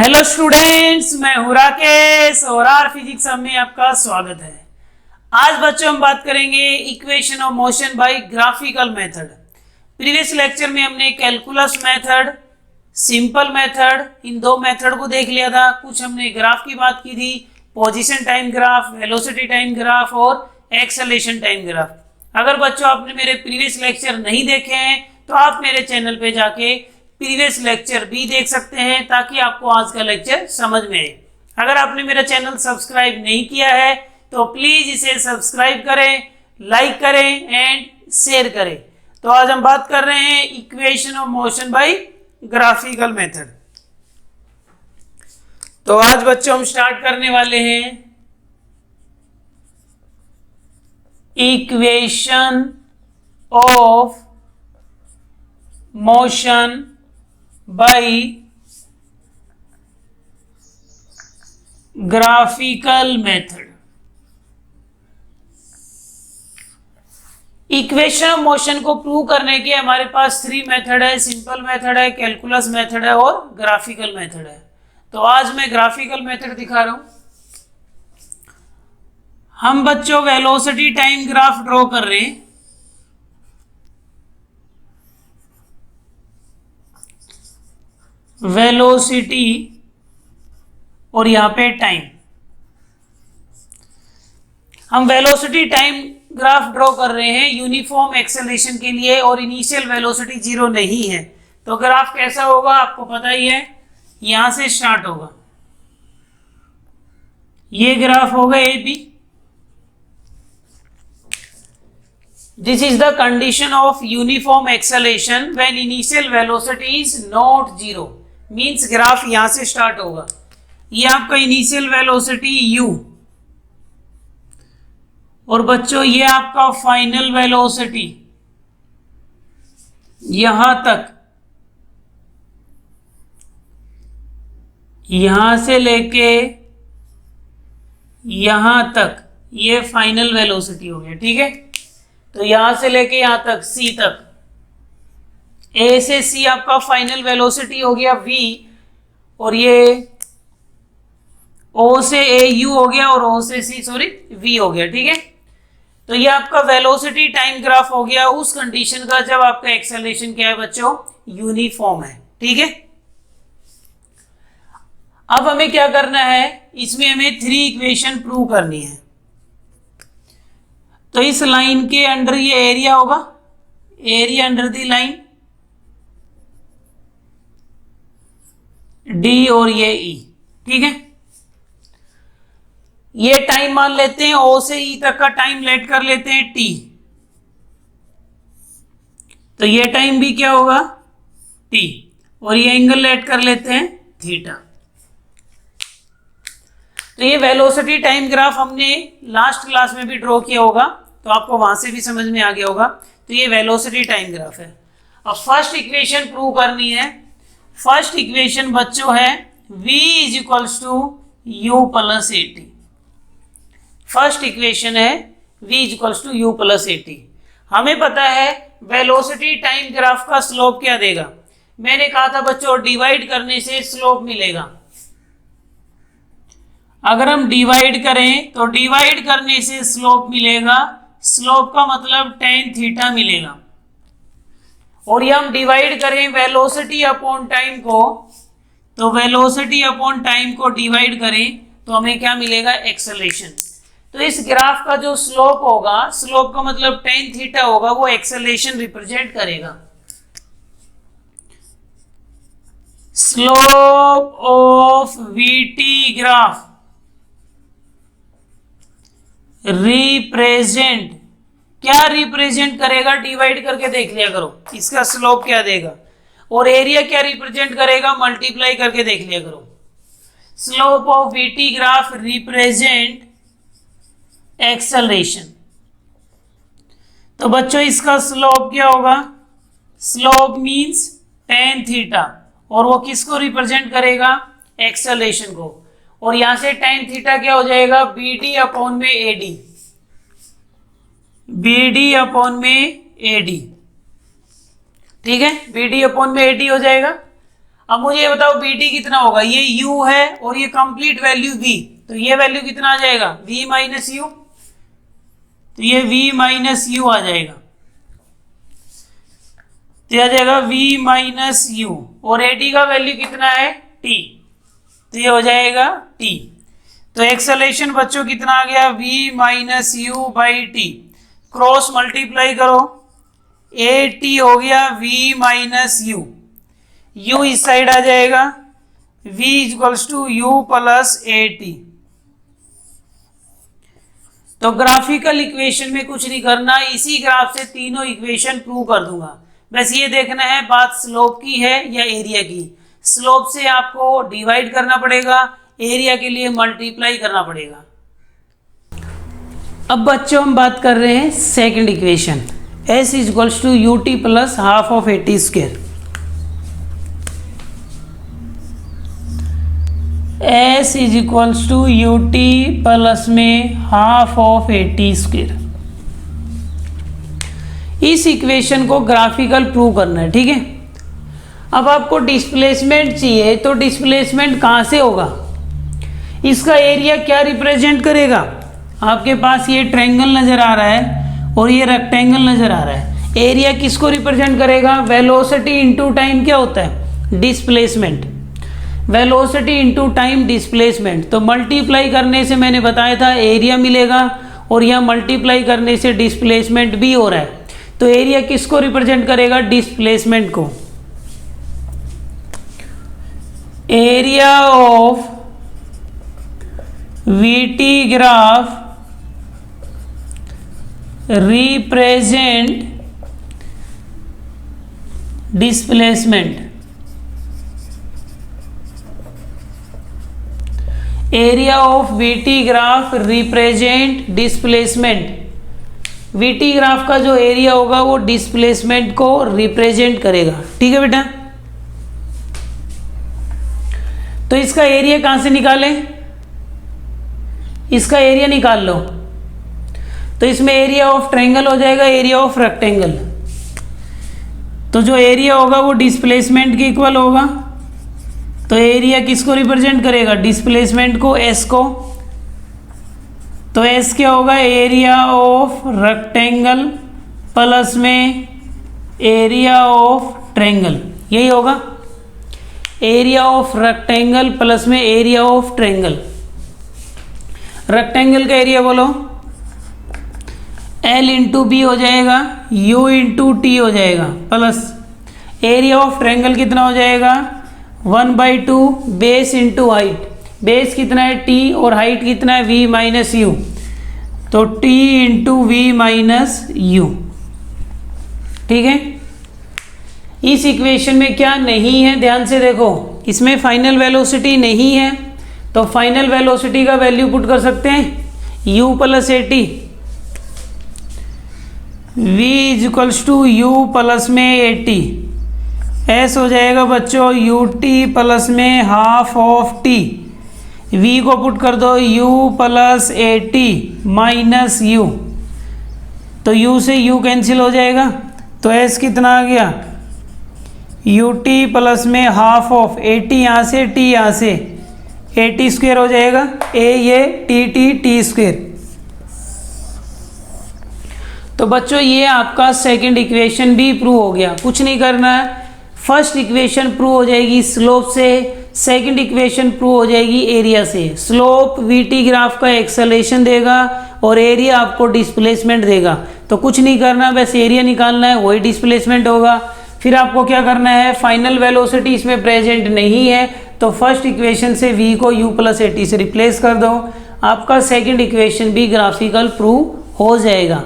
Hello students, मैं हूं राकेश और आर फिजिक्स में आपका स्वागत है। आज बच्चों हम बात करेंगे equation of motion by graphical method. Previous lecture में हमने कैलकुलस मेथड, सिंपल मेथड, इन दो मेथड को देख लिया था। कुछ हमने ग्राफ की बात की थी, position time graph, velocity time graph और एक्सेलरेशन टाइम ग्राफ। अगर बच्चों आपने मेरे प्रीवियस लेक्चर नहीं देखे हैं तो आप मेरे चैनल पे जाके प्रीवियस लेक्चर भी देख सकते हैं ताकि आपको आज का लेक्चर समझ में आए। अगर आपने मेरा चैनल सब्सक्राइब नहीं किया है तो प्लीज इसे सब्सक्राइब करें, लाइक करें एंड शेयर करें। तो आज हम बात कर रहे हैं equation of motion by graphical method. तो आज बच्चों हम स्टार्ट करने वाले हैं equation of motion by graphical method. Equation of motion को प्रूव करने के हमारे पास 3 मेथड है, सिंपल मेथड है, कैलकुलस मेथड है और ग्राफिकल मेथड है। तो आज मैं ग्राफिकल मेथड दिखा रहा हूं। हम बच्चों वेलोसिटी टाइम ग्राफ ड्रॉ कर रहे हैं। वेलोसिटी और यहां पे टाइम। हम वेलोसिटी टाइम ग्राफ ड्रॉ कर रहे हैं यूनिफॉर्म एक्सेलरेशन के लिए और इनिशियल वेलोसिटी 0 नहीं है। तो ग्राफ कैसा होगा आपको पता ही है, यहां से स्टार्ट होगा। ये ग्राफ होगा A B. This is the condition of uniform acceleration when initial velocity is not 0। Means graph यहां से स्टार्ट होगा। ये आपका इनिशियल वेलोसिटी u और बच्चों ये आपका फाइनल वेलोसिटी यहां तक, यहां से लेके यहां तक ये फाइनल वेलोसिटी हो गया। ठीक है, तो यहां से लेके यहां तक c तक, ए से सी आपका फाइनल वेलोसिटी हो गया v और ये o से ए u हो गया और o से c v हो गया। ठीक है, तो ये आपका वेलोसिटी टाइम ग्राफ हो गया उस कंडीशन का जब आपका एक्सेलरेशन क्या है बच्चों, यूनिफॉर्म है। ठीक है, अब हमें क्या करना है, इसमें हमें 3 इक्वेशन प्रूव करनी है। तो इस लाइन के अंडर ये एरिया होगा, area under the line D और ये ई। ठीक है, ये टाइम मान लेते हैं, ओ से ई तक का टाइम लेट कर लेते हैं टी। तो ये टाइम भी क्या होगा, टी, और ये एंगल लेट कर लेते हैं थीटा। तो ये वेलोसिटी टाइम ग्राफ हमने लास्ट क्लास में भी ड्रॉ किया होगा, तो आपको वहां से भी समझ में आ गया होगा। तो ये वेलोसिटी टाइम ग्राफ है। अब फर्स्ट इक्वेशन प्रूव करनी है। फर्स्ट इक्वेशन बच्चों है v is equals to u plus a t. First equation है v is equals to u plus a t. हमें पता है वेलोसिटी टाइम ग्राफ का स्लोप क्या देगा। मैंने कहा था बच्चों डिवाइड करने से स्लोप मिलेगा। अगर हम डिवाइड करें तो डिवाइड करने से स्लोप मिलेगा। स्लोप का मतलब tan थीटा मिलेगा। और ये हम डिवाइड करें वेलोसिटी अपॉन टाइम को, तो वेलोसिटी अपॉन टाइम को डिवाइड करें तो हमें क्या मिलेगा, एक्सेलरेशन। तो इस ग्राफ का जो स्लोप होगा, स्लोप का मतलब tan थीटा होगा, वो एक्सेलरेशन रिप्रेजेंट करेगा। Slope of VT graph represent, क्या रिप्रेजेंट करेगा, डिवाइड करके देख लिया करो इसका स्लोप क्या देगा। और एरिया क्या रिप्रेजेंट करेगा, मल्टीप्लाई करके देख लिया करो। Slope of VT graph represent acceleration. तो बच्चों इसका स्लोप क्या होगा, स्लोप मींस tan थीटा, और वो किसको रिप्रेजेंट करेगा, एक्सेलरेशन को। और यहां से tan थीटा क्या हो जाएगा, बी डी अपॉन में A D, B D upon में ए डी। ठीक है, बी डी अपॉन में ए डी हो जाएगा। अब मुझे ये बताओ बी टी कितना होगा, ये u है और ये कंप्लीट वैल्यू v, तो ये वैल्यू कितना आ जाएगा v माइनस यू, तो ये v माइनस यू आ जाएगा, तो आ जाएगा v माइनस यू, और ए टी का वैल्यू कितना है t, तो ये हो जाएगा t। तो एक्सेलेरेशन बच्चों कितना आ गया v minus u by t, cross multiply करो, ए टी हो गया v माइनस यू, u इस साइड आ जाएगा, v equals to u plus a t. तो ग्राफिकल इक्वेशन में कुछ नहीं करना, इसी ग्राफ से तीनों इक्वेशन प्रूव कर दूंगा। बस ये देखना है बात स्लोप की है या एरिया की। स्लोप से आपको डिवाइड करना पड़ेगा, एरिया के लिए मल्टीप्लाई करना पड़ेगा। अब बच्चों हम बात कर रहे हैं second equation, s is equals to u t plus half of a t square. s is equals to u t plus में half of a t square. इस इक्वेशन को ग्राफिकल प्रूव करना है, ठीक है। अब आपको डिस्प्लेसमेंट चाहिए, तो डिस्प्लेसमेंट कहाँ से होगा, इसका एरिया क्या रिप्रेजेंट करेगा। आपके पास ये ट्रायंगल नजर आ रहा है और ये रेक्टेंगल नजर आ रहा है, एरिया किसको रिप्रेजेंट करेगा, वेलोसिटी इनटू टाइम क्या होता है, displacement, velocity into time displacement. तो मल्टीप्लाई करने से मैंने बताया था एरिया मिलेगा, और यहाँ मल्टीप्लाई करने से डिस्प्लेसमेंट भी हो रहा है। तो एरिया किसको रिप्रेजेंट करेगा, डिस्प्लेसमेंट को। Area of VT graph represent displacement. Area of VT graph represent displacement. VT graph का जो एरिया होगा वो डिस्प्लेसमेंट को रिप्रेजेंट करेगा, ठीक है बेटा। तो इसका एरिया कहां से निकालें, इसका एरिया निकाल लो। तो इसमें एरिया ऑफ ट्रायंगल हो जाएगा एरिया ऑफ रेक्टेंगल। तो जो एरिया होगा वो डिस्प्लेसमेंट के इक्वल होगा। तो एरिया किसको रिप्रेजेंट करेगा, डिस्प्लेसमेंट को, एस को। तो एस क्या होगा, एरिया ऑफ रेक्टेंगल प्लस में एरिया ऑफ ट्रायंगल, यही होगा। एरिया ऑफ रेक्टेंगल प्लस में एरिया ऑफ ट्रायंगल। रेक्टेंगल का एरिया बोलो, L इंटू बी हो जाएगा, U इंटू टी हो जाएगा, प्लस एरिया ऑफ ट्रायंगल कितना हो जाएगा, 1/2 बेस इंटू हाइट। बेस कितना है t और हाइट कितना है v माइनस यू, तो t into v minus u, ठीक है। इस इक्वेशन में क्या नहीं है, ध्यान से देखो, इसमें फाइनल वेलोसिटी नहीं है, तो फाइनल वेलोसिटी का वैल्यू पुट कर सकते हैं u plus a t, v is equals to u plus में ए टी। एस हो जाएगा बच्चों यू टी प्लस में हाफ ऑफ टी, v को पुट कर दो u plus a t minus u, तो u से u कैंसिल हो जाएगा। तो s कितना आ गया, यू टी प्लस में हाफ ऑफ ए टी, यहाँ से t यहाँ से, ए टी स्क्वेयर हो जाएगा, a ये टी स्क्वेयर। तो बच्चों ये आपका सेकंड इक्वेशन भी प्रूव हो गया, कुछ नहीं करना है। फर्स्ट इक्वेशन प्रूव हो जाएगी स्लोप से, सेकंड इक्वेशन प्रूव हो जाएगी एरिया से। स्लोप वीटी ग्राफ का एक्सेलेरेशन देगा और एरिया आपको डिस्प्लेसमेंट देगा। तो कुछ नहीं करना, बस एरिया निकालना है, वही डिस्प्लेसमेंट होगा। फिर आपको क्या करना है, फाइनल वेलोसिटी इसमें प्रेजेंट नहीं है, तो फर्स्ट इक्वेशन से v को u प्लस ए टी से रिप्लेस कर दो, आपका सेकंड इक्वेशन भी ग्राफिकल प्रूव हो जाएगा।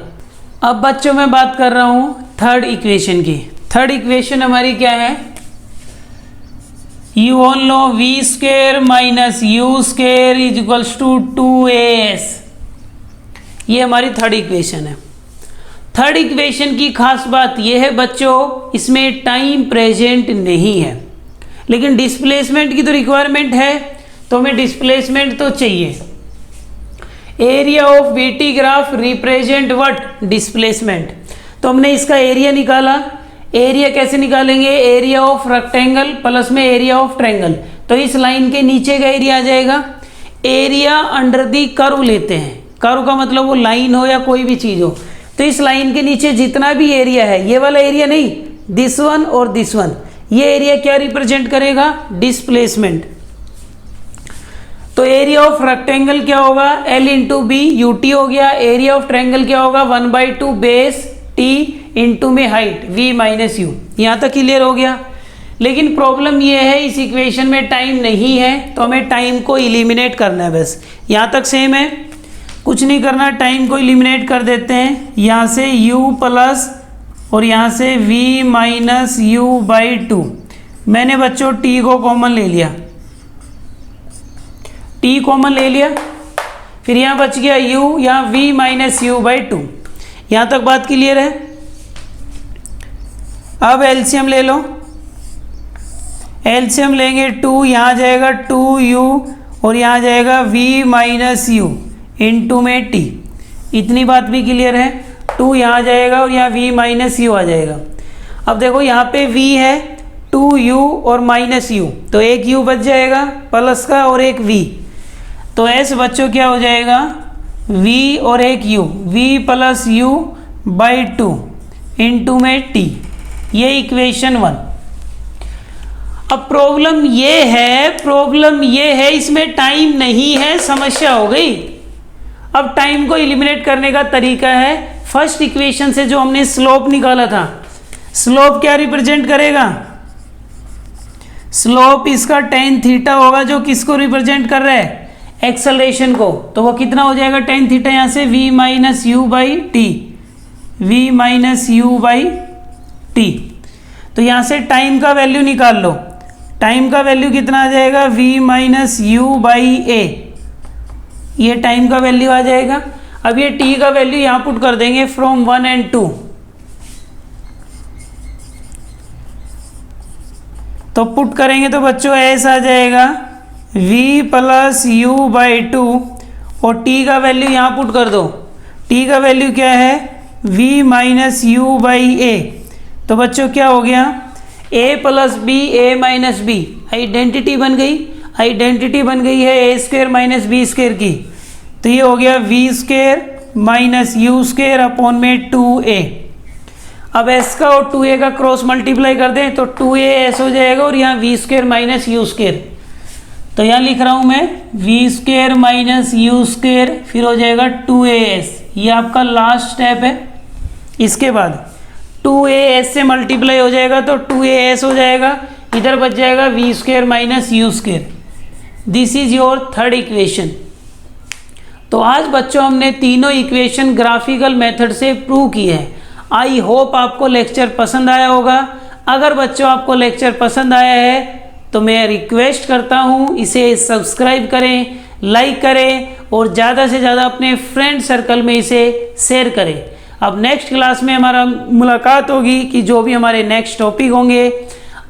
अब बच्चों मैं बात कर रहा हूँ थर्ड इक्वेशन की। थर्ड इक्वेशन हमारी क्या है, you all know v square minus u square is equals to 2as। ये हमारी थर्ड इक्वेशन है। थर्ड इक्वेशन की खास बात यह है बच्चों, इसमें टाइम प्रेजेंट नहीं है, लेकिन डिस्प्लेसमेंट की तो रिक्वायरमेंट है, तो हमें डिस्प्लेसमेंट तो चाहिए। Area of VT graph represent what, displacement. तो हमने इसका एरिया निकाला, एरिया कैसे निकालेंगे, एरिया ऑफ रेक्टेंगल प्लस में एरिया ऑफ ट्रायंगल। तो इस लाइन के नीचे का एरिया आ जाएगा। एरिया अंडर दी कर्व लेते हैं, कर्व का मतलब वो लाइन हो या कोई भी चीज हो। तो इस लाइन के नीचे जितना भी एरिया है, ये वाला एरिया नहीं, दिस वन और दिस वन, ये एरिया क्या रिप्रेजेंट करेगा, डिस्प्लेसमेंट। तो एरिया ऑफ रेक्टेंगल क्या होगा, L into b u t हो गया। एरिया ऑफ ट्रायंगल क्या होगा, 1/2 बेस टी इंटू में हाइट v माइनस यू। यहाँ तक क्लियर हो गया। लेकिन प्रॉब्लम ये है इस इक्वेशन में टाइम नहीं है, तो हमें टाइम को इलिमिनेट करना है बस। यहाँ तक सेम है, कुछ नहीं करना, टाइम को इलिमिनेट कर देते हैं। यहाँ से u प्लस और यहाँ से v माइनस यू बाई 2। मैंने बच्चों t को कॉमन ले लिया, t कॉमन ले लिया, फिर यहाँ बच गया u, यहाँ v माइनस यू बाई 2। यहाँ तक बात क्लियर है। अब एलसीएम ले लो, एलसीएम लेंगे 2, यहाँ जाएगा 2u और यहाँ जाएगा v माइनस यू इंटू में t। इतनी बात भी क्लियर है। 2 यहाँ जाएगा और यहाँ v माइनस यू आ जाएगा। अब देखो यहाँ पे v है 2u और माइनस यू, तो एक u बच जाएगा प्लस का और एक v। तो ऐसे बच्चों क्या हो जाएगा, v और एक u, v plus you by 2 into में t। ये इक्वेशन 1। अब प्रॉब्लम ये है इसमें टाइम नहीं है, समस्या हो गई। अब टाइम को एलिमिनेट करने का तरीका है, फर्स्ट इक्वेशन से जो हमने स्लोप निकाला था, स्लोप क्या रिप्रेजेंट करेगा, स्लोप इसका tan थीटा होगा, जो किसको रिप्रेजेंट कर रहा है, एक्सेलरेशन को। तो वो कितना हो जाएगा tan थीटा, यहाँ से v minus u by T, v minus u by T. तो यहाँ से टाइम का वैल्यू निकाल लो, टाइम का वैल्यू कितना आ जाएगा, v माइनस यू बाई ए, ये टाइम का वैल्यू आ जाएगा। अब ये t का वैल्यू यहाँ पुट कर देंगे फ्रॉम 1 and 2। तो पुट करेंगे तो बच्चों ऐसा आ जाएगा v प्लस यू बाई 2 और t का वैल्यू यहाँ पुट कर दो। t का वैल्यू क्या है, v minus u by a. तो बच्चों क्या हो गया, a plus b, a minus b, identity बन गई, आइडेंटिटी बन गई है a square minus b square की। तो ये हो गया v square minus u square upon में 2a। अब s का और 2a का क्रॉस मल्टीप्लाई कर दें तो 2as हो जाएगा और यहाँ v square minus u square. तो यहाँ लिख रहा हूँ मैं v square minus u square, फिर हो जाएगा 2as। ये आपका लास्ट स्टेप है। इसके बाद 2as से मल्टीप्लाई हो जाएगा तो 2as हो जाएगा, इधर बच जाएगा v square minus u square. This is your third equation. तो आज बच्चों हमने तीनों इक्वेशन ग्राफिकल मेथड से प्रूव की है। आई होप आपको लेक्चर पसंद आया होगा। अगर बच्चों आपको लेक्चर पसंद आया है तो मैं रिक्वेस्ट करता हूँ इसे सब्सक्राइब करें, लाइक करें और ज़्यादा से ज़्यादा अपने फ्रेंड सर्कल में इसे शेयर करें। अब नेक्स्ट क्लास में हमारा मुलाकात होगी कि जो भी हमारे नेक्स्ट टॉपिक होंगे।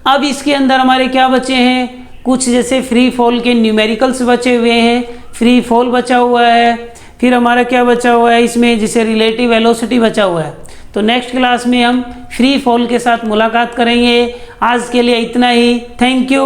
अब इसके अंदर हमारे क्या बचे हैं, कुछ जैसे फ्री फॉल के न्यूमेरिकल्स बचे हुए हैं, फ्री फॉल बचा हुआ है, फिर हमारा क्या बचा हुआ है इसमें जैसे रिलेटिव वेलोसिटी बचा हुआ है। तो नेक्स्ट क्लास में हम फ्री फॉल के साथ मुलाकात करेंगे। आज के लिए इतना ही। Thank you.